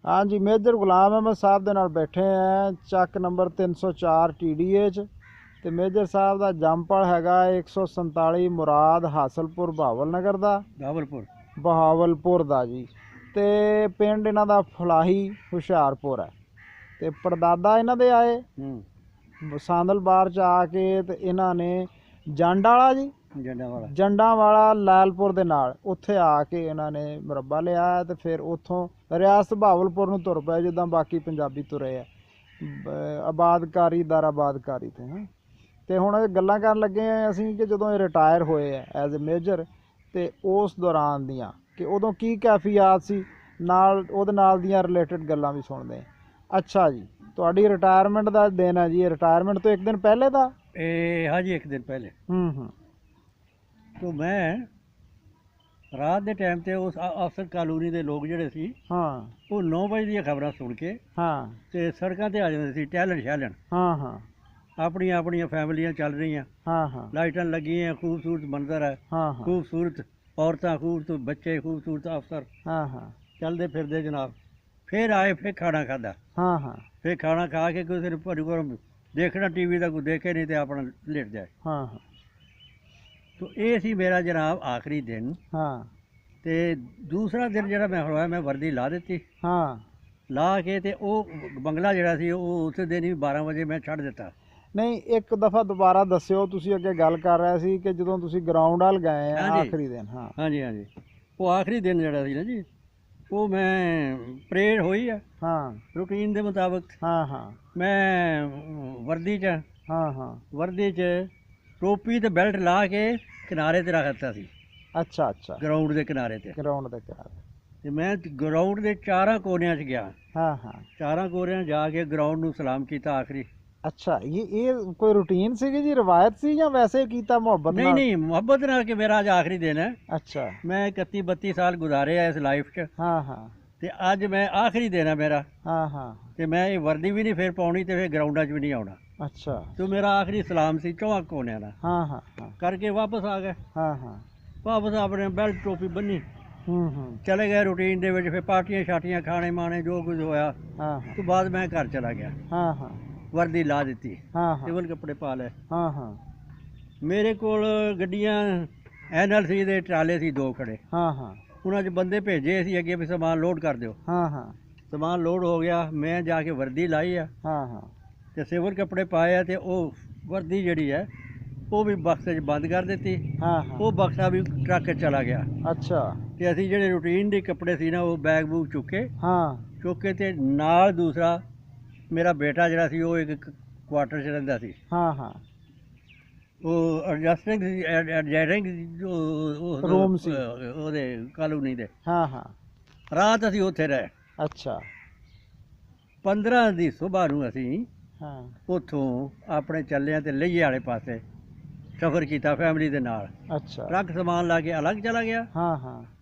हाँ जी, मेजर गुलाम अहमद साहब ਦੇ ਨਾਲ ਬੈਠੇ ਆ ਚੱਕ ਨੰਬਰ 304 TDA 'ਚ ਤੇ ਮੇਜਰ ਸਾਹਿਬ ਦਾ ਜੰਮਪਲ ਹੈਗਾ 147 ਮੁਰਾਦ ਹਾਸਲਪੁਰ ਬਹਾਵਲਨਗਰ ਦਾ ਬਹਾਵਲਪੁਰ ਦਾ ਜੀ। ਤੇ ਪਿੰਡ ਇਹਨਾਂ ਦਾ ਫਲਾਹੀ ਹੁਸ਼ਿਆਰਪੁਰ ਹੈ। ਤੇ ਪੜਦਾਦਾ ਇਹਨਾਂ ਦੇ ਆਏ ਸਾਂਦਲਬਾਰ 'ਚ ਆ ਕੇ ਤੇ ਇਹਨਾਂ ਨੇ ਜੰਡ ਵਾਲਾ ਜੀ ਜੰਡਾਂ ਵਾਲਾ ਲਾਲਪੁਰ ਦੇ ਨਾਲ ਉੱਥੇ ਆ ਕੇ ਇਹਨਾਂ ਨੇ ਮੁਰੱਬਾ ਲਿਆ ਤੇ ਫਿਰ ਉੱਥੋਂ ਰਿਆਸਤ ਬਹਾਵਲਪੁਰ ਨੂੰ ਤੁਰ ਪਏ ਜਿੱਦਾਂ ਬਾਕੀ ਪੰਜਾਬੀ ਤੁਰੇ ਆ ਆਬਾਦਕਾਰੀ ਦਰ ਆਬਾਦਕਾਰੀ ਤੇ ਹਾਂ। ਤੇ ਹੁਣ ਗੱਲਾਂ ਕਰਨ ਲੱਗੇ ਆ ਅਸੀਂ ਕਿ ਜਦੋਂ ਇਹ ਰਿਟਾਇਰ ਹੋਏ ਆ ਐਜ਼ ਅ ਮੇਜਰ ਤੇ ਉਸ ਦੌਰਾਨ ਦੀਆਂ ਕਿ ਉਦੋਂ ਕੀ ਕੈਫੀਆਤ ਸੀ ਨਾਲ ਉਹਦੇ ਨਾਲ ਦੀਆਂ ਰਿਲੇਟਡ ਗੱਲਾਂ ਵੀ ਸੁਣਦੇ ਆ। ਅੱਛਾ ਜੀ, ਤੁਹਾਡੀ ਰਿਟਾਇਰਮੈਂਟ ਦਾ ਦਿਨ ਹੈ ਜੀ, ਰਿਟਾਇਰਮੈਂਟ ਤੋਂ ਇੱਕ ਦਿਨ ਪਹਿਲੇ ਦਾ? हाँ जी, एक दिन पहले। तो मैं ਰਾਤ ਦੇ ਟਾਈਮ ਤੇ ਉਸ ਅਫਸਰ ਕਾਲੋਨੀ ਦੇ ਲੋਕ ਜਿਹੜੇ ਸੀ ਉਹ 9 ਵਜੇ ਦੀਆਂ ਖਬਰਾਂ ਸੁਣ ਕੇ ਤੇ ਸੜਕਾਂ ਤੇ ਆ ਜਾਂਦੇ ਸੀ ਟਹਿਲਣ ਛਹਿਲਣ। ਆਪਣੀਆਂ ਆਪਣੀਆਂ ਫੈਮਲੀਆਂ ਚੱਲ ਰਹੀਆਂ, ਲਾਈਟਾਂ ਲੱਗੀਆਂ, ਖੂਬਸੂਰਤ ਮੰਜ਼ਰ ਹੈ, ਖੂਬਸੂਰਤ ਔਰਤਾਂ, ਖੂਬਸੂਰਤ ਬੱਚੇ, ਖੂਬਸੂਰਤ ਅਫਸਰ ਚੱਲਦੇ ਫਿਰਦੇ ਜਨਾਬ। ਫਿਰ ਆਏ, ਫਿਰ ਖਾਣਾ ਖਾਧਾ। ਫਿਰ ਖਾਣਾ ਖਾ ਕੇ ਕਿਸੇ ਨੇ ਭਾਰੀ ਦੇਖਣਾ ਟੀਵੀ ਦਾ ਕੋਈ ਦੇਖੇ ਨਹੀਂ ਤੇ ਆਪਣਾ ਲੇਟ ਜਾਏ। तो ये सी मेरा जनाब आखिरी दिन। ते दूसरा दिन जरा मैं होया मैं वर्दी ला दी ला के ते ओ बंगला जरा सी उस दिन ही 12 वजे मैं छड़ दिता। नहीं, एक दफ़ा दोबारा दस्सिओ, तुसीं अगे गल कर रहे सी कि जदों तुसीं ग्राउंड वाल गए हैं आखिरी दिन। हाँ जी, हाँ जी, वो आखिरी दिन जरा सी ना जी, वो मैं परेड हुई है रूटीन के मुताबिक। मैं वर्दी च टोपी ते बेल्ट ला के किनारे ते रख दिता सी। अच्छा, ग्राउंड के किनारे ते ते मैं ग्राउंड के चारों कोनियां च गया। चारों कोनियां जाके ग्राउंड नूं सलाम कीता आखिरी। अच्छा, ये कोई रूटीन सी जी, रिवायत सी या वैसे कीता मोहब्बत नाल? नहीं, मोहब्बत नाल कि मेरा अज आखिरी दिन है। अच्छा, मैं 31-32 साल गुजारे है इस लाइफ च। ते अज मैं आखिरी दिन है मेरा। ते मैं ये वर्दी भी नहीं फिर पाउणी ते फिर ग्राउंडा च भी नहीं आउणा। अच्छा, तो मेरा आखिरी सलाम सी चौहां कोने दा। करके वापस आ गए। वापस अपने बेल्ट टोपी बन्नी चले गए रूटीन दे विच। फिर पार्टियां शाटियां खाने माने जो कुछ होया तो बाद मैं घर चला गया। वर्दी ला दी, सिविल कपड़े पा ले। मेरे कोल गड्डियां NLC दे ट्राले सी 2 खड़े। उन्हां च बंदे भेजे सी अगे भी समान लोड कर दिओ। समान लोड हो गया, मैं जाके वर्दी लाई आ ते सिविल कपड़े पाए ते ਉਹ वर्दी ਜਿਹੜੀ ਹੈ ਉਹ ਵੀ ਬਕਸੇ 'ਚ ਬੰਦ ਕਰ ਦਿੱਤੀ। ਉਹ ਬਕਸਾ ਵੀ ਟਰੱਕ 'ਚ ਚਲਾ ਗਿਆ। ਅੱਛਾ, ਤੇ ਅਸੀਂ ਜਿਹੜੇ ਰੂਟੀਨ ਦੇ ਕੱਪੜੇ ਸੀ ਨਾ ਉਹ ਬੈਗ ਬੂਗ ਚੁੱਕ ਕੇ ਤੇ ਨਾਲ ਦੂਸਰਾ ਮੇਰਾ ਬੇਟਾ ਜਿਹੜਾ ਸੀ ਉਹ ਇੱਕ ਕੁਆਟਰ 'ਚ ਰਹਿੰਦਾ ਸੀ। ਉਹ ਐਡਜਸਟਿੰਗ ਰੂਮ ਸੀ ਉਹਦੇ ਕਾਲੋਨੀ ਦੇ। ਰਾਤ ਅਸੀਂ ਉੱਥੇ ਰਹੇ। ਅੱਛਾ, 15 ਦੀ ਸੁਬਾਹ ਨੂੰ ਅਸੀਂ ਉੱਥੋਂ ਆਪਣੇ ਚੱਲਿਆਂ ਤੇ ਲਈਏ ਵਾਲੇ ਪਾਸੇ ਸਫ਼ਰ ਕੀਤਾ ਫੈਮਿਲੀ ਦੇ ਨਾਲ। ਅੱਛਾ, ਟਰੱਕ ਸਮਾਨ ਲਾ ਕੇ ਅਲੱਗ ਚਲਾ ਗਿਆ।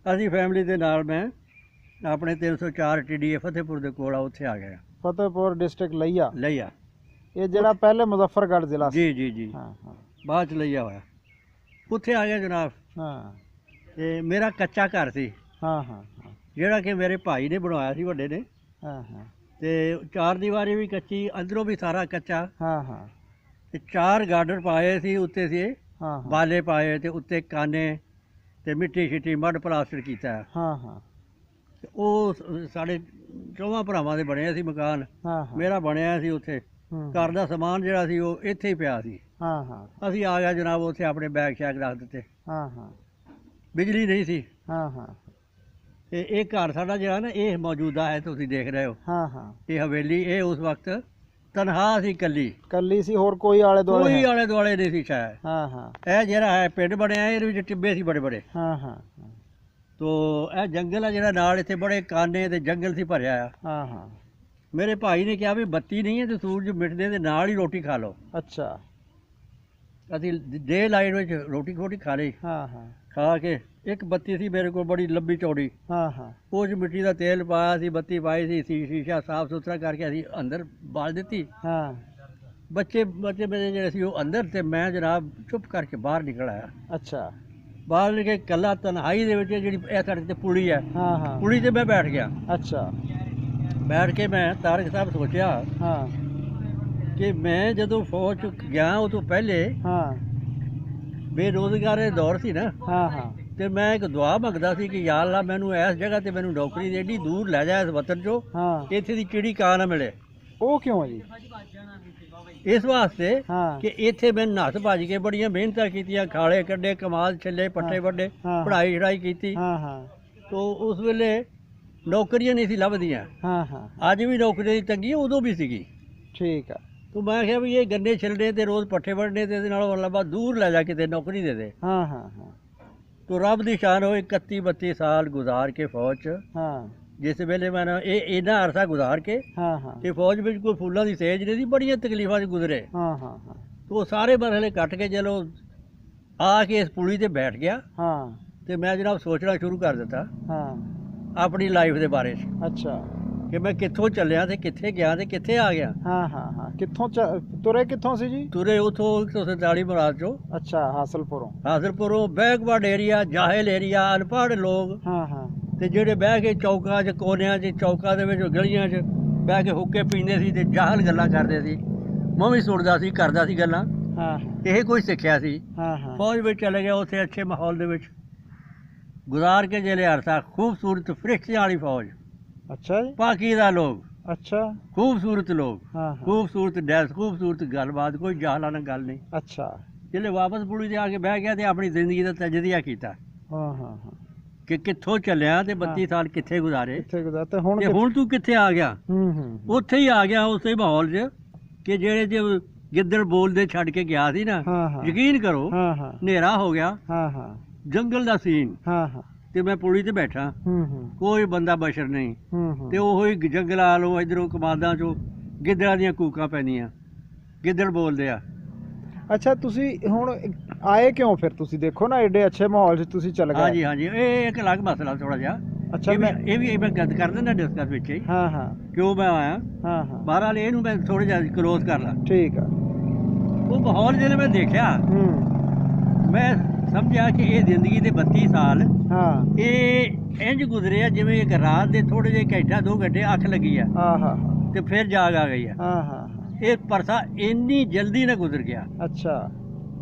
ਅਸੀਂ ਫੈਮਿਲੀ ਦੇ ਨਾਲ ਮੈਂ ਆਪਣੇ 304 TDA ਫਤਿਹਪੁਰ ਦੇ ਕੋਲ ਉੱਥੇ ਆ ਗਿਆ। ਫਤਿਹਪੁਰ ਡਿਸਟ੍ਰਿਕਟ ਲਈਆ ਇਹ ਜਿਹੜਾ ਪਹਿਲੇ ਮੁਜ਼ੱਫਰਗੜ੍ਹ ਜ਼ਿਲ੍ਹਾ ਸੀ। ਜੀ ਬਾਅਦ ਚ ਲਈਆ ਹੋਇਆ। ਉੱਥੇ ਆ ਗਿਆ ਜਨਾਬ। ਤੇ ਮੇਰਾ ਕੱਚਾ ਘਰ ਸੀ ਜਿਹੜਾ ਕਿ ਮੇਰੇ ਭਾਈ ਨੇ ਬਣਵਾਇਆ ਸੀ, ਵੱਡੇ ਨੇ। ਤੇ 4 ਦੀਵਾਰੀ ਵੀ ਕੱਚੀ, ਅੰਦਰੋਂ ਵੀ ਸਾਰਾ ਕੱਚਾ। ਤੇ 4 ਗਾਰਡਰ ਪਾਏ ਸੀ, ਉੱਤੇ ਸੀ ਬਾਲੇ ਪਾਏ ਤੇ ਉੱਤੇ ਕਾਨੇ ਤੇ ਮਿੱਟੀ ਸ਼ਿੱਟੀ ਮੱਡ ਪਲਾਸਟਰ ਕੀਤਾ। ਤੇ ਉਹ ਸਾਡੇ 4 ਭਰਾਵਾਂ ਦੇ ਬਣਿਆ ਸੀ ਮਕਾਨ। ਮੇਰਾ ਬਣਿਆ ਸੀ ਉੱਥੇ। ਘਰ ਦਾ ਸਮਾਨ ਜਿਹੜਾ ਸੀ ਉਹ ਇੱਥੇ ਹੀ ਪਿਆ ਸੀ। ਅਸੀਂ ਆ ਗਿਆ ਜਨਾਬ ਉੱਥੇ, ਆਪਣੇ ਬੈਗ ਸ਼ੈਗ ਰੱਖ ਦਿੱਤੇ। ਬਿਜਲੀ ਨਹੀਂ ਸੀ। ਤੇ ਇਹ ਘਰ ਸਾਡਾ ਜਿਹੜਾ ਨਾ ਇਹ ਮੌਜੂਦਾ ਹੈ, ਤੁਸੀਂ ਦੇਖ ਰਹੇ ਹੋ। ਇਹ ਹਵੇਲੀ ਇਹ ਉਸ ਵਕਤ ਤਨਖਾਹ ਸੀ, ਕੱਲੀ ਸੀ, ਹੋਰ ਕੋਈ ਆਲੇ ਦੁਆਲੇ ਨਹੀਂ ਸੀ ਸ਼ਾਇਦ। ਇਹ ਜਿਹੜਾ ਹੈ ਪਿੰਡ ਬਣਿਆ, ਇਹਦੇ ਵਿੱਚ ਟਿੱਬੇ ਸੀ ਬੜੇ ਬੜੇ। ਤੋ ਇਹ ਜੰਗਲ ਆ ਜਿਹੜਾ ਨਾਲ, ਇੱਥੇ ਬੜੇ ਕਾਨੇ ਤੇ ਜੰਗਲ ਸੀ ਭਰਿਆ ਆ। ਮੇਰੇ ਭਾਈ ਨੇ ਕਿਹਾ ਵੀ ਬੱਤੀ ਨਹੀਂ ਹੈ ਤੇ ਸੂਰਜ ਮਿਟਦੇ ਦੇ ਨਾਲ ਹੀ ਰੋਟੀ ਖਾ ਲਓ। ਅੱਛਾ, ਅਸੀਂ ਡੇ ਲਾਈਟ ਵਿੱਚ ਰੋਟੀ ਖੋਟੀ ਖਾ ਲਈ। ਖਾ ਕੇ ਇੱਕ ਬੱਤੀ ਸੀ ਮੇਰੇ ਕੋਲ ਬੜੀ ਲੰਬੀ ਚੌੜੀ। ਉਹ 'ਚ ਮਿੱਟੀ ਦਾ ਤੇਲ ਪਾਇਆ ਸੀ, ਬੱਤੀ ਪਾਈ ਸੀ, ਸ਼ੀਸ਼ਾ ਸਾਫ ਸੁਥਰਾ ਕਰਕੇ ਅਸੀਂ ਅੰਦਰ ਬਾਲ ਦਿੱਤੀ। ਬੱਚੇ ਮੇਰੇ ਜਿਹੜੇ ਸੀ ਉਹ ਅੰਦਰ ਤੇ ਮੈਂ ਜਨਾਬ ਚੁੱਪ ਕਰਕੇ ਬਾਹਰ ਨਿਕਲ ਆਇਆ। ਅੱਛਾ, ਬਾਹਰ ਨਿਕਲ ਕੇ ਇਕੱਲਾ ਤਨਹਾਈ ਦੇ ਵਿੱਚ ਜਿਹੜੀ ਇਹ ਸੜਕ ਤੇ ਪੁਲੀ ਹੈ, ਪੁਲੀ ਤੇ ਮੈਂ ਬੈਠ ਗਿਆ। ਅੱਛਾ, ਬੈਠ ਕੇ ਮੈਂ ਤਾਰਕ ਸਾਹਿਬ ਸੋਚਿਆ ਹਾਂ ਕਿ ਮੈਂ ਜਦੋਂ ਫੌਜ ਚ ਗਿਆ ਉਹ ਤੋਂ ਪਹਿਲੇ ਹਾਂ ਬੇਰੁਜ਼ਗਾਰ ਦੇ ਦੌਰ ਸੀ ਨਾ, ਹਾਂ ਹਾਂ ਤੇ ਮੈਂ ਇੱਕ ਦੁਆ ਮੰਗਦਾ ਸੀ ਕਿ ਯਾ ਅੱਲਾ ਮੈਨੂੰ ਇਸ ਜਗ੍ਹਾ ਤੇ ਮੈਨੂੰ ਨੌਕਰੀ ਦੇ ਏਡੀ ਦੂਰ ਲੈ ਜਾ ਇਸ ਵਤਨ ਚੋਂ, ਹਾਂ ਇੱਥੇ ਦੀ ਚਿੜੀ ਕਾਂ ਨਾ ਮਿਲੇ। ਉਹ ਕਿਉਂ ਜੀ? ਇਸ ਵਾਸਤੇ ਹਾਂ ਕਿ ਇੱਥੇ ਮੈਂ ਨੱਸ ਭੱਜ ਕੇ ਬੜੀਆਂ ਮਿਹਨਤਾਂ ਕੀਤੀਆਂ, ਖਾਲੇ ਕੱਢੇ, ਕਮਾਲ ਛੱਲੇ, ਪੱਠੇ ਵੱਢੇ, ਹਾਂ। ਪੜ੍ਹਾਈ ਛੜਾਈ ਕੀਤੀ। ਹਾਂ ਹਾਂ ਤੋ ਉਸ ਵੇਲੇ ਨੌਕਰੀਆਂ ਨਹੀਂ ਸੀ ਲੱਭਦੀਆਂ। ਹਾਂ ਹਾਂ ਅੱਜ ਵੀ ਨੌਕਰੀਆਂ ਦੀ ਤੰਗੀ ਉਦੋਂ ਵੀ ਸੀਗੀ। ਠੀਕ ਆ। ਤੋ ਮੈਂ ਕਿਹਾ ਵੀ ਇਹ ਗੰਨੇ ਛਿਲਣੇ ਤੇ ਰੋਜ਼ ਪੱਠੇ ਵੱਢਣੇ ਤੇ ਇਹਦੇ ਨਾਲੋਂ ਅੱਲਾ ਦੂਰ ਲੈ ਜਾ ਕਿਤੇ ਨੌਕਰੀ ਦੇ ਦੇ। ਹਾਂ ਹਾਂ ਹਾਂ ਤੋ ਰੱਬ ਦੀ ਸ਼ਾਨ ਹੋਈ 31-32 ਸਾਲ ਗੁਜ਼ਾਰ ਕੇ ਫੌਜ 'ਚ, ਹਾਂ ਜਿਸ ਵੇਲੇ ਮੈਂ ਇੰਨਾ ਅਰਸਾ ਗੁਜ਼ਾਰ ਕੇ ਹਾਂ ਹਾਂ ਤੇ ਫੌਜ ਵਿੱਚ ਕੋਈ ਫੁੱਲਾਂ ਦੀ ਸੇਜ ਨਹੀਂ ਸੀ, ਬੜੀਆਂ ਤਕਲੀਫਾਂ 'ਚ ਗੁਜ਼ਰੇ। ਹਾਂ ਹਾਂ ਹਾਂ ਤੋ ਸਾਰੇ ਮਰਹਲੇ ਕੱਟ ਕੇ ਚਲੋ ਆ ਕੇ ਇਸ ਪੁਲੀ ਤੇ ਬੈਠ ਗਿਆ ਹਾਂ ਤੇ ਮੈਂ ਜਨਾਬ ਸੋਚਣਾ ਸ਼ੁਰੂ ਕਰ ਦਿੱਤਾ ਹਾਂ ਆਪਣੀ ਲਾਈਫ ਦੇ ਬਾਰੇ 'ਚ ਅੱਛਾ ਕਿ ਮੈਂ ਕਿੱਥੋਂ ਚੱਲਿਆ ਤੇ ਕਿੱਥੇ ਗਿਆ ਤੇ ਕਿੱਥੇ ਆ ਗਿਆ। ਹਾਂ ਹਾਂ ਹਾਂ ਕਿੱਥੋਂ ਤੁਰੇ ਕਿੱਥੋਂ ਸੀ ਜੀ? ਤੁਰੇ ਉਥੋਂ 147 ਮੁਰਾਦ ਚੋਂ, ਅੱਛਾ ਹਾਸਲਪੁਰੋਂ। ਹਾਜ਼ਰਪੁਰੋਂ, ਬੈਕਵਰਡ ਏਰੀਆ, ਜਾਹਿਲ ਏਰੀਆ, ਅਨਪੜ੍ਹ ਲੋਕ ਹਾਂ ਹਾਂ ਤੇ ਜਿਹੜੇ ਬਹਿ ਕੇ ਚੌਕਾਂ 'ਚ, ਕੋਨਿਆਂ 'ਚ, ਚੌਕਾਂ ਦੇ ਵਿੱਚ, ਗਲੀਆਂ 'ਚ ਬਹਿ ਕੇ ਹੁੱਕੇ ਪੀਂਦੇ ਸੀ ਤੇ ਜਾਹਲ ਗੱਲਾਂ ਕਰਦੇ ਸੀ। ਮੈਂ ਵੀ ਸੁਣਦਾ ਸੀ, ਕਰਦਾ ਸੀ ਗੱਲਾਂ। ਹਾਂ ਇਹ ਕੋਈ ਸਿੱਖਿਆ ਸੀ। ਹਾਂ ਹਾਂ ਫੌਜ ਵਿੱਚ ਚਲੇ ਗਿਆ, ਉੱਥੇ ਅੱਛੇ ਮਾਹੌਲ ਦੇ ਵਿੱਚ ਗੁਜ਼ਾਰ ਕੇ ਜਿਹੜੇ ਅਰਸਾ, ਖੂਬਸੂਰਤ ਫਰਿਸ਼ਤਿਆਂ ਵਾਲੀ ਫੌਜ, ਅੱਛਾ ਜੀ। ਪਾਕੀਜ਼ਾ ਲੋਕ, ਅੱਛਾ ਖੂਬਸੂਰਤ ਲੋਕ, ਹਾਂ ਹਾਂ ਖੂਬਸੂਰਤ ਡਰੈਸ, ਖੂਬਸੂਰਤ ਗੱਲਬਾਤ, ਕੋਈ ਜਾਹਲਾਂ ਨਾਲ ਗੱਲ ਨਹੀਂ। ਅੱਛਾ ਜਿਹੜੇ ਵਾਪਸ ਪੁਲੀ ਤੇ ਆ ਕੇ ਬਹਿ ਗਿਆ ਤੇ ਆਪਣੀ ਜ਼ਿੰਦਗੀ ਦਾ ਤਜਜ਼ੀਆ ਕੀਤਾ ਹਾਂ ਹਾਂ ਹਾਂ ਕਿ ਕਿੱਥੋਂ ਚੱਲਿਆ ਤੇ 32 ਸਾਲ ਕਿੱਥੇ ਗੁਜ਼ਾਰੇ ਕਿੱਥੇ ਗੁਜ਼ਰ ਤੇ ਹੁਣ ਤੇ ਹੁਣ ਤੂੰ ਕਿੱਥੇ ਆ ਗਿਆ। ਹੂੰ ਉੱਥੇ ਹੀ ਆ ਗਿਆ ਉਸੇ ਮਾਹੌਲ 'ਚ ਕਿ ਜਿਹੜੇ ਜੇ ਗਿੱਦੜ ਬੋਲਦੇ ਛੱਡ ਕੇ ਗਿਆ ਸੀ ਨਾ, ਹਾਂ ਹਾਂ ਯਕੀਨ ਕਰੋ ਹਾਂ ਹਾਂ ਹਨੇਰਾ ਹੋ ਗਿਆ, ਹਾਂ ਹਾਂ ਜੰਗਲ ਦਾ ਸੀਨ, ਹਾਂ ਹਾਂ ਤੇ ਮੈਂ ਪੁਲੀ ਤੇ ਬੈਠਾ, ਹੂੰ ਕੋਈ ਬੰਦਾ ਬਸ਼ਰ ਨਹੀਂ, ਹੂੰ ਤੇ ਉਹੋ ਹੀ ਜੰਗਲਾਂ ਵਾਲੋਂ ਇਧਰੋਂ ਕਮਾਦਾਂ ਚੋਂ ਗਿੱਦੜਾਂ ਦੀਆਂ ਕੂਕਾਂ ਪੈਂਦੀਆਂ, ਗਿੱਦੜ ਬੋਲਦੇ ਆ। ਅੱਛਾ ਤੁਸੀਂ ਹੁਣ ਆਏ ਕਿਉਂ ਫਿਰ? ਤੁਸੀਂ ਦੇਖੋ ਨਾ ਐਡੇ ਅੱਛੇ ਮਾਹੌਲ 'ਚ ਤੁਸੀਂ ਚੱਲ ਗਏ। ਹਾਂਜੀ ਹਾਂਜੀ, ਇਹ ਇੱਕ ਅਲੱਗ ਮਸਲਾ ਥੋੜਾ ਜਿਹਾ। ਅੱਛਾ ਇਹ ਵੀ ਮੈਂ ਗੱਲ ਕਰ ਦਿੰਦਾ ਡਿਸਕਸ ਵਿੱਚ ਹੀ, ਹਾਂ ਹਾਂ ਕਿਉਂ ਮੈਂ ਆਇਆ। ਹਾਂ ਹਾਂ ਬਹਰਾਲ ਇਹਨੂੰ ਮੈਂ ਥੋੜਾ ਜਿਹਾ ਕਲੋਜ਼ ਕਰ ਲਾਂ। ਠੀਕ ਆ। ਉਹ ਮਾਹੌਲ ਜਿਹੜੇ ਮੈਂ ਦੇਖਿਆ, ਹੂੰ ਮੈਂ ਸਮਝਿਆ ਕਿ ਇਹ ਜ਼ਿੰਦਗੀ ਦੇ 32 ਸਾਲ ਹਾਂ ਇਹ ਇੰਜ ਗੁਜ਼ਰੇ ਆ ਜਿਵੇਂ ਇੱਕ ਰਾਤ ਦੇ ਥੋੜੇ ਜਿਹੇ ਘੰਟਾ 2 ਘੰਟੇ ਅੱਖ ਲੱਗੀ ਆ ਹਾਂ ਹਾਂ ਤੇ ਫਿਰ ਜਾਗ ਆ ਗਈ ਆ। ਹਾਂ ਹਾਂ ਇਹ ਪਰਸਾ ਇੰਨੀ ਜਲਦੀ ਨਾ ਗੁਜ਼ਰ ਗਿਆ। ਅੱਛਾ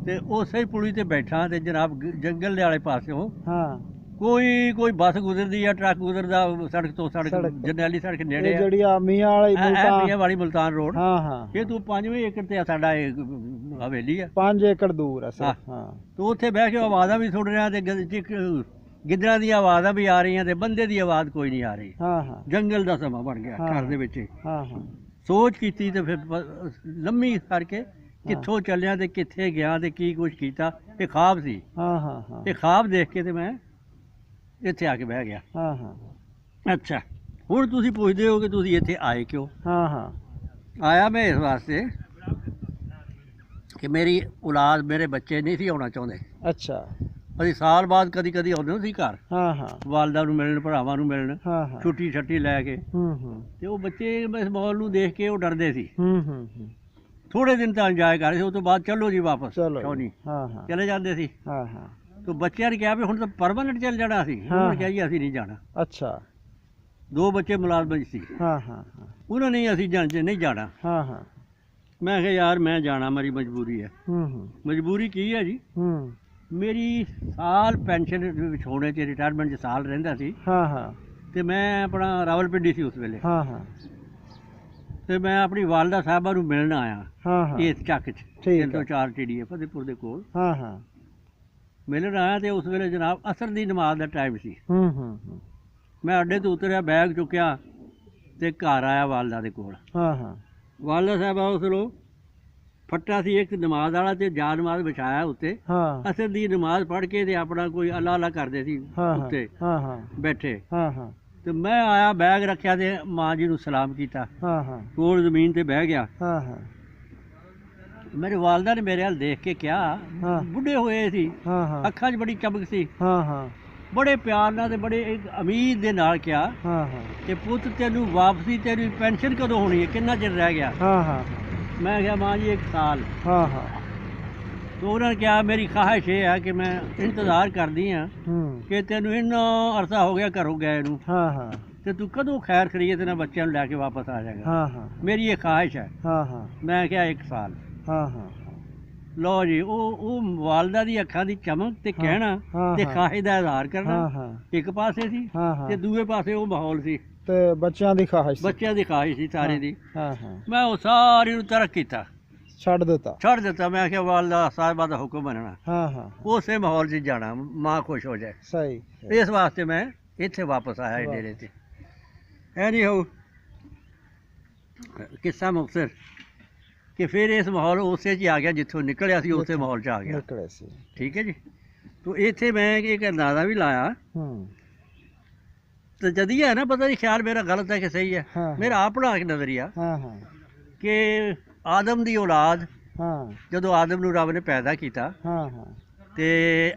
ਤੇ ਉਸੇ ਪੁਲੀ ਤੇ ਬੈਠਾ ਤੇ ਜਨਾਬ ਜੰਗਲ ਦੇ ਵਾਲੇ ਪਾਸਿਓਂ ਹਾਂ ਕੋਈ ਬੱਸ ਗੁਜ਼ਰਦੀ ਆ, ਟਰੱਕ ਗੁਜ਼ਰਦਾ ਸੜਕ ਤੋਂ, ਸੜਕ ਜਰਨੈਲੀ ਸੜਕ ਨੇੜੇ ਇਹ ਆ, ਜਿਹੜੀ ਆ ਮੀਆਂ ਵਾਲੀ ਮੁਲਤਾਨ ਮੀਆਂ ਵਾਲੀ ਮੁਲਤਾਨ ਰੋਡ। ਹਾਂ ਹਾਂ ਇਹ ਤੂੰ 5ਵੇਂ ਏਕੜ ਤੇ ਸਾਡਾ ਇਹ ਹਵੇਲੀ ਆ, 5 ਏਕੜ ਦੂਰ ਆ ਹਾਂ। ਹਾਂ ਤੇ ਉੱਥੇ ਬਹਿ ਕੇ ਆਵਾਜ਼ਾਂ ਵੀ ਸੁਣ ਰਿਹਾ ਤੇ ਗਿੱਦੜਾਂ ਦੀਆਂ ਆਵਾਜ਼ਾਂ ਵੀ ਆ ਰਹੀਆਂ ਤੇ ਬੰਦੇ ਦੀ ਆਵਾਜ਼ ਕੋਈ ਨਹੀਂ ਆ ਰਹੀ। ਹਾਂ ਹਾਂ ਜੰਗਲ ਦਾ ਸਮਾਂ ਬਣ ਗਿਆ ਹਾਂ। ਘਰ ਦੇ ਵਿੱਚ। ਹਾਂ ਹਾਂ ਸੋਚ ਕੀਤੀ ਤੇ ਫਿਰ ਲੰਮੀ ਕਰਕੇ ਕਿੱਥੋਂ ਚੱਲਿਆ ਤੇ ਕਿੱਥੇ ਗਿਆ ਤੇ ਕੀ ਕੁਝ ਕੀਤਾ। ਇਹ ਖਾਬ ਸੀ। ਹਾਂ ਹਾਂ ਹਾਂ ਇਹ ਖਾਬ ਦੇਖ ਕੇ ਤੇ ਮੈਂ ਇੱਥੇ ਆ ਕੇ ਬਹਿ ਗਿਆ। ਹਾਂ ਹਾਂ ਅੱਛਾ, ਹੁਣ ਤੁਸੀਂ ਪੁੱਛਦੇ ਹੋ ਕਿ ਤੁਸੀਂ ਇੱਥੇ ਆਏ ਕਿਉਂ। ਹਾਂ ਹਾਂ ਆਇਆ ਮੈਂ ਇਸ ਵਾਸਤੇ ਕਿ ਮੇਰੀ ਔਲਾਦ, ਮੇਰੇ ਬੱਚੇ ਨਹੀਂ ਸੀ ਆਉਣਾ ਚਾਹੁੰਦੇ। ਅੱਛਾ ਅਸੀਂ ਸਾਲ ਬਾਅਦ ਕਦੀ ਕਦੀ ਆਉਂਦੇ ਸੀ ਘਰ, ਹਾਂ ਹਾਂ ਵਾਲਦਾ ਨੂੰ ਮਿਲਣ, ਭਰਾਵਾਂ ਨੂੰ ਮਿਲਣ, ਹਾਂ ਹਾਂ ਛੁੱਟੀ ਛੱਟੀ ਲੈ ਕੇ। ਹੂੰ ਤੇ ਉਹ ਬੱਚੇ ਇਸ ਮਾਹੌਲ ਨੂੰ ਦੇਖ ਕੇ ਉਹ ਡਰਦੇ ਸੀ। ਹੂੰ ਥੋੜੇ ਦਿਨ ਤਾਂ ਇੰਜੋਏ ਕਰ ਰਹੇ ਸੀ, ਉਸ ਤੋਂ ਬਾਅਦ ਚਲੋ ਜੀ ਵਾਪਸ ਚਲੋ ਕਿਉਂ ਨਹੀਂ ਹਾਂ ਹਾਂ ਚਲੇ ਜਾਂਦੇ ਸੀ। ਹਾਂ ਹਾਂ ਤੇ ਬੱਚਿਆਂ ਨੇ ਕਿਹਾ ਵੀ ਹੁਣ ਤਾਂ ਪਰਮਾਨੈਂਟ ਚੱਲ ਜਾਣਾ ਸੀ। ਉਹਨਾਂ ਨੇ ਕਿਹਾ ਜੀ ਅਸੀਂ ਨਹੀਂ ਜਾਣਾ। ਅੱਛਾ 2 ਬੱਚੇ ਮੁਲਾਜ਼ਮ ਸੀ, ਹਾਂ ਹਾਂ ਉਹਨਾਂ ਨੇ ਅਸੀਂ ਨਹੀਂ ਜਾਣਾ। ਹਾਂ ਹਾਂ ਮੈਂ ਕਿਹਾ ਯਾਰ ਮੈਂ ਜਾਣਾ, ਮੇਰੀ ਮਜਬੂਰੀ ਹੈ। ਹੂੰ ਮਜਬੂਰੀ ਕੀ ਹੈ ਜੀ, ਹੂੰ ਮੇਰੀ ਸਾਲ ਪੈਨਸ਼ਨ ਵਿੱਚ ਹੋਣੇ 'ਚ, ਰਿਟਾਇਰਮੈਂਟ 'ਚ ਸਾਲ ਰਹਿੰਦਾ ਸੀ। ਹਾਂ ਹਾਂ ਤੇ ਮੈਂ ਆਪਣਾ ਰਾਵਲਪਿੰਡੀ ਸੀ ਉਸ ਵੇਲੇ। ਹਾਂ ਹਾਂ ਤੇ ਮੈਂ ਆਪਣੀ ਵਾਲਦਾ ਸਾਹਿਬਾ ਨੂੰ ਮਿਲਣ ਆਇਆ ਹਾਂ ਹਾਂ ਇਸ ਚੱਕ 'ਚ, ਠੀਕ 304 TDA ਫਤਿਹਪੁਰ ਦੇ ਕੋਲ ਹਾਂ ਹਾਂ ਮਿਲਣ ਆਇਆ। ਤੇ ਉਸ ਵੇਲੇ ਜਨਾਬ ਅਸਰ ਦੀ ਨਮਾਜ਼ ਦਾ ਟਾਈਮ ਸੀ। ਹੂੰ ਮੈਂ ਅੱਡੇ ਤੋਂ ਉਤਰਿਆ, ਬੈਗ ਚੁੱਕਿਆ ਤੇ ਘਰ ਆਇਆ ਵਾਲਦਾ ਦੇ ਕੋਲ। ਹਾਂ ਹਾਂ ਵਾਲਦਾ ਸਾਹਿਬਾ ਉਸ ਨੂੰ ਫੱਟਾ ਸੀ ਇੱਕ ਨਮਾਜ਼ ਵਾਲਾ ਤੇ ਜਾ ਨਮਾਜ਼ ਵਿਛਾਇਆ ਉੱਤੇ। ਹਾਂ ਅਸਰ ਦੀ ਨਮਾਜ਼ ਪੜ੍ਹ ਕੇ ਤੇ ਆਪਣਾ ਕੋਈ ਅੱਲਾ ਅੱਲਾ ਕਰਦੇ ਸੀ ਉੱਤੇ ਹਾਂ ਹਾਂ ਬੈਠੇ। ਹਾਂ ਹਾਂ ਤੇ ਮੈਂ ਆਇਆ, ਬੈਗ ਰੱਖਿਆ ਤੇ ਮਾਂ ਜੀ ਨੂੰ ਸਲਾਮ ਕੀਤਾ, ਹਾਂ ਹਾਂ ਕੋਲ ਜ਼ਮੀਨ ਤੇ ਬਹਿ ਗਿਆ। ਹਾਂ ਹਾਂ ਮੇਰੇ ਵਾਲਦਾ ਨੇ ਮੇਰੇ ਵੱਲ ਦੇਖ ਕੇ ਕਿਹਾ, ਹਾਂ ਬੁੱਢੇ ਹੋਏ ਸੀ, ਹਾਂ ਹਾਂ ਅੱਖਾਂ 'ਚ ਬੜੀ ਚਮਕ ਸੀ, ਹਾਂ ਹਾਂ ਬੜੇ ਪਿਆਰ ਨਾਲ ਤੇ ਬੜੇ ਇੱਕ ਉਮੀਦ ਦੇ ਨਾਲ ਕਿਹਾ ਹਾਂ ਹਾਂ ਕਿ ਪੁੱਤ ਤੈਨੂੰ ਵਾਪਸੀ, ਤੇਰੀ ਪੈਨਸ਼ਨ ਕਦੋਂ ਹੋਣੀ ਹੈ, ਕਿੰਨਾ ਚਿਰ ਰਹਿ ਗਿਆ। ਹਾਂ ਹਾਂ ਮੈਂ ਕਿਹਾ ਮਾਂ ਜੀ 1 ਸਾਲ। ਹਾਂ ਹਾਂ ਤੇ ਉਹਨਾਂ ਨੇ ਕਿਹਾ ਮੇਰੀ ਖਾਹਿਸ਼ ਇਹ ਹੈ ਕਿ ਮੈਂ ਇੰਤਜ਼ਾਰ ਕਰਦੀ ਹਾਂ ਹੂੰ ਕਿ ਤੈਨੂੰ ਇੰਨਾ ਅਰਸਾ ਹੋ ਗਿਆ ਘਰੋਂ ਗਏ ਨੂੰ, ਹਾਂ ਹਾਂ ਤੇ ਤੂੰ ਕਦੋਂ ਖੈਰ ਕਰੀਏ ਤੇ ਨਾ ਬੱਚਿਆਂ ਨੂੰ ਲੈ ਕੇ ਵਾਪਸ ਆ ਜਾਏਗਾ। ਹਾਂ ਹਾਂ ਮੇਰੀ ਇਹ ਖਾਹਿਸ਼ ਹੈ। ਹਾਂ ਹਾਂ ਮੈਂ ਕਿਹਾ 1 ਸਾਲ। ਹਾਂ ਹਾਂ ਲਓ ਜੀ, ਉਹ ਵਾਲਦਾ ਦੀ ਅੱਖਾਂ ਦੀ ਚਮਕ ਤੇ ਕਹਿਣਾ ਤੇ ਖਾਹਿਸ਼ ਦਾ ਇਜ਼ਹਾਰ ਕਰਨਾ ਇੱਕ ਪਾਸੇ ਸੀ, ਤੇ ਦੂਏ ਪਾਸੇ ਉਹ ਮਾਹੌਲ ਸੀ ਤੇ ਬੱਚਿਆਂ ਦੀ ਖਾਹਿਸ਼ ਸੀ ਸਾਰੇ ਦੀ। ਹਾਂ ਹਾਂ ਮੈਂ ਉਹ ਸਾਰੀ ਨੂੰ ਤਰਕ ਕੀਤਾ, ਛੱਡ ਦਿੱਤਾ। ਮੈਂ ਕਿਹਾ ਵਾਲਦਾ ਸਾਹਿਬਾ ਦਾ ਹੁਕਮ ਮੰਨਣਾ। ਹਾਂ ਹਾਂ ਉਸੇ ਮਾਹੌਲ 'ਚ ਜਾਣਾ, ਮਾਂ ਖੁਸ਼ ਹੋ ਜਾਏ। ਸਹੀ। ਇਸ ਵਾਸਤੇ ਮੈਂ ਇੱਥੇ ਵਾਪਸ ਆਇਆ ਡੇਰੇ ਤੇ। ਐ ਨਹੀਂ ਹੋ ਕਿੱਸਾ ਮੁਕਤਸਰ ਕਿ ਫਿਰ ਇਸ ਮਾਹੌਲ ਉਸੇ 'ਚ ਆ ਗਿਆ ਜਿੱਥੋਂ ਨਿਕਲਿਆ ਸੀ, ਉਸੇ ਮਾਹੌਲ 'ਚ ਆ ਗਿਆ। ਠੀਕ ਹੈ ਜੀ। ਤੋ ਇੱਥੇ ਮੈਂ ਇੱਕ ਅੰਦਾਜ਼ਾ ਵੀ ਲਾਇਆ ਤੇ ਜਦੀ ਹੈ ਨਾ, ਪਤਾ ਨਹੀਂ ਖਿਆਲ ਮੇਰਾ ਗਲਤ ਹੈ ਕਿ ਸਹੀ ਹੈ, ਮੇਰਾ ਆਪਣਾ ਨਜ਼ਰੀਆ ਕਿ ਆਦਮ ਦੀ ਔਲਾਦ, ਜਦੋਂ ਆਦਮ ਨੂੰ ਰੱਬ ਨੇ ਪੈਦਾ ਕੀਤਾ ਤੇ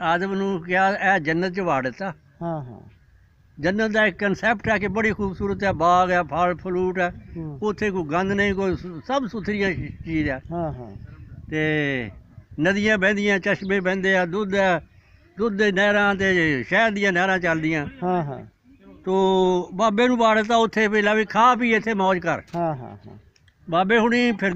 ਆਦਮ ਨੂੰ ਕਿਹਾ ਇਹ ਜੰਨਤ 'ਚ ਵਾੜ ਦਿੱਤਾ। ਜੰਨਤ ਦਾ ਇੱਕ ਕਨਸੈਪਟ ਹੈ ਕਿ ਬੜੀ ਖੂਬਸੂਰਤ ਹੈ, ਬਾਗ ਹੈ, ਫਲ ਫਲੂਟ ਹੈ, ਉੱਥੇ ਕੋਈ ਗੰਦ ਨਹੀਂ, ਕੋਈ ਸਭ ਸੁਥਰੀਆਂ ਚੀਜ਼ ਹੈ। ਤੇ ਨਦੀਆਂ ਬਹਿੰਦੀਆਂ, ਚਸ਼ਮੇ ਬਹਿੰਦੇ ਆ, ਦੁੱਧ ਦੇ ਨਹਿਰਾਂ ਤੇ ਸ਼ਹਿਦ ਦੀਆਂ ਨਹਿਰਾਂ ਚੱਲਦੀਆਂ। ਤੋ ਬਾਬੇ ਨੂੰ ਵਾੜ ਦਿੱਤਾ ਉੱਥੇ, ਪਹਿਲਾਂ ਵੀ ਖਾ ਪੀ ਇੱਥੇ ਮੌਜ ਕਰ। ਬਾਬੇ ਹੁਣੀ ਫਿਰ